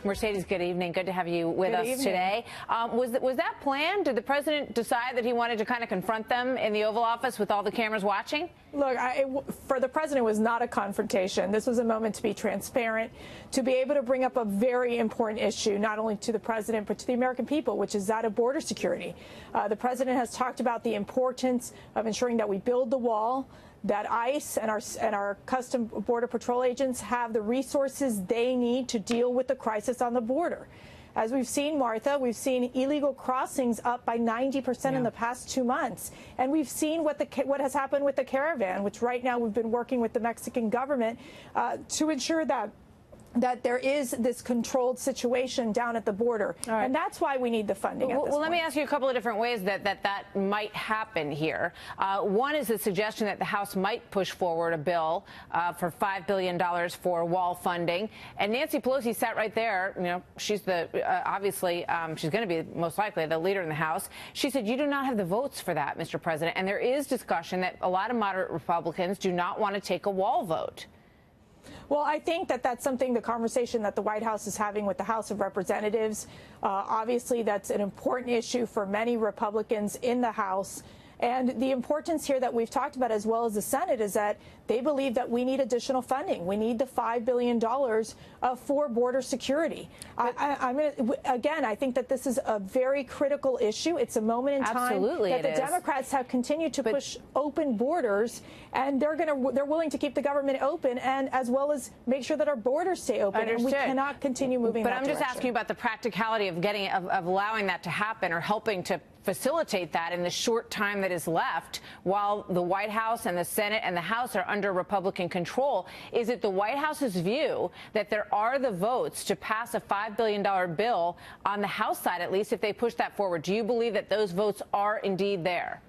Mercedes, good evening. Good to have you with us today. Was that planned? Did the president decide that he wanted to kind of confront them in the Oval Office with all the cameras watching? Look, for the president, it was not a confrontation. This was a moment to be transparent, to be able to bring up a very important issue, not only to the president, but to the American people, which is that of border security. The president has talked about the importance of ensuring that we build the wall, that ICE and our Custom Border Patrol agents have the resources they need to deal with the crisis on the border. As we've seen, Martha, we've seen illegal crossings up by 90% in the past 2 months. And we've seen what has happened with the caravan, which right now we've been working with the Mexican government to ensure that there is this controlled situation down at the border. And that's why we need the funding at this point. Well, let me ask you a couple of different ways that might happen here. One is the suggestion that the House might push forward a bill for $5 billion for wall funding. And Nancy Pelosi sat right there. You know, she's obviously she's going to be most likely the leader in the House. She said, you do not have the votes for that, Mr. President. And there is discussion that a lot of moderate Republicans do not want to take a wall vote. Well, I think that that's something, the conversation that the White House is having with the House of Representatives. Obviously, that's an important issue for many Republicans in the House. And the importance here that we've talked about, as well as the Senate, is that they believe that we need additional funding. We need the $5 billion for border security. Again, I think that this is a very critical issue. It's a moment in time that the Democrats have continued to push open borders, and they're willing to keep the government open, and as well as make sure that our borders stay open. And we cannot continue moving that direction. But I'm just asking about the practicality of allowing that to happen, or helping to facilitate that in the short time that is left while the White House and the Senate and the House are under Republican control. Is it the White House's view that there are the votes to pass a $5 billion bill on the House side, at least if they push that forward? Do you believe that those votes are indeed there?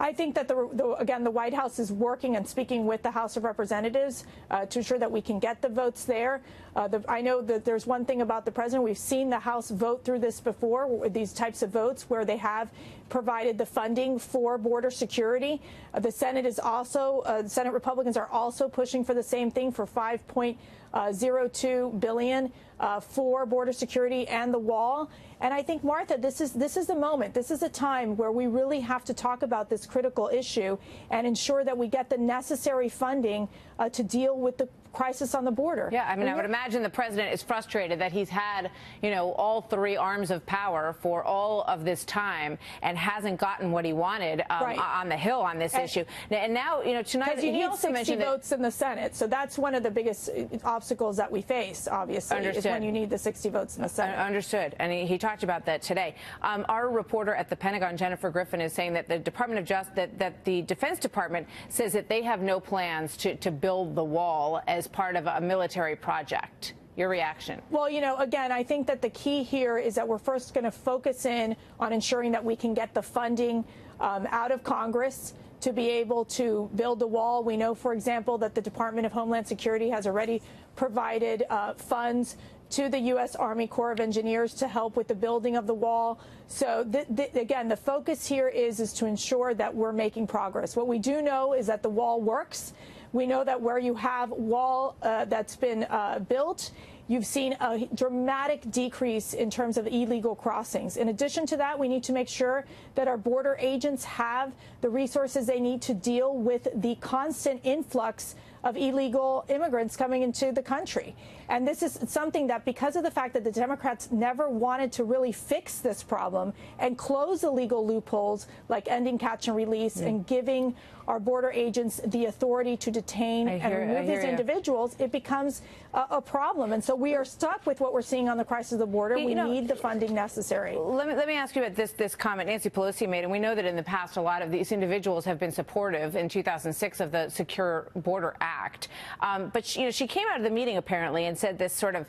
I think that, again, the White House is working and speaking with the House of Representatives to ensure that we can get the votes there. I know that there's one thing about the president. We've seen the House vote through this before, these types of votes where they have provided the funding for border security. The Senate is also, Senate Republicans are also pushing for the same thing, for $5.02 billion for border security and the wall. And I think, Martha, this is the moment. This is a time where we really have to talk about this critical issue and ensure that we get the necessary funding to deal with the crisis on the border. Yeah, I mean, I would imagine the president is frustrated that he's had, you know, all three arms of power for all of this time and hasn't gotten what he wanted on the Hill on this issue. And now, you know, tonight he also mentioned 60 votes in the Senate, so that's one of the biggest obstacles that we face. Obviously, is when you need the 60 votes in the Senate. Understood, and he talked about that today. Our reporter at the Pentagon, Jennifer Griffin, is saying that the Department of Justice, that the Defense Department says that they have no plans to build the wall as part of a military project. Your reaction? Well, you know, again, I think that the key here is that we're first going to focus in on ensuring that we can get the funding out of Congress to be able to build the wall. We know, for example, that the Department of Homeland Security has already provided funds to the U.S. Army Corps of Engineers to help with the building of the wall. So, again, the focus here is to ensure that we're making progress. What we do know is that the wall works. We know that where you have wall that's been built, you've seen a dramatic decrease in terms of illegal crossings. In addition to that, we need to make sure that our border agents have the resources they need to deal with the constant influx of illegal immigrants coming into the country. And this is something that, because of the fact that the Democrats never wanted to really fix this problem and close the legal loopholes, like ending catch and release and giving our border agents the authority to detain and remove these individuals, it becomes a problem. And so we are stuck with what we're seeing on the crisis of the border. We need the funding necessary. Let me ask you about this comment Nancy Pelosi made. And we know that in the past, a lot of these individuals have been supportive in 2006 of the Secure Border Act. But she came out of the meeting apparently and said this sort of,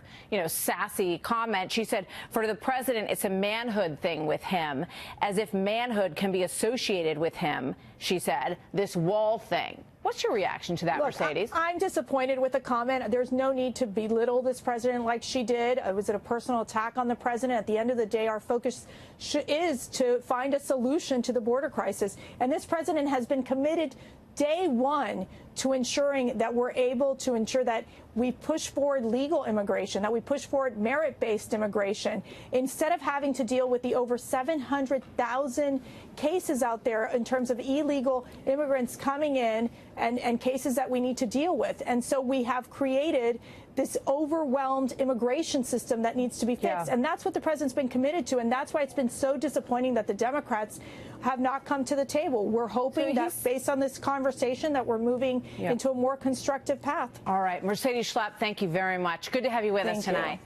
sassy comment. She said, for the president, it's a manhood thing with him, as if manhood can be associated with him, she said, this wall thing. What's your reaction to that, Look, Mercedes? I'm disappointed with the comment. There's no need to belittle this president like she did. Was it a personal attack on the president? At the end of the day, our focus is to find a solution to the border crisis. And this president has been committed day one to ensuring that we're able to ensure that we push forward legal immigration, that we push forward merit-based immigration, instead of having to deal with the over 700,000 cases out there in terms of illegal immigrants coming in and cases that we need to deal with. And so we have created this overwhelmed immigration system that needs to be fixed. Yeah. And that's what the president's been committed to. And that's why it's been so disappointing that the Democrats have not come to the table. We're hoping that based on this conversation that we're moving into a more constructive path. All right. Mercedes Schlapp, thank you very much. Good to have you with us Thank you. tonight.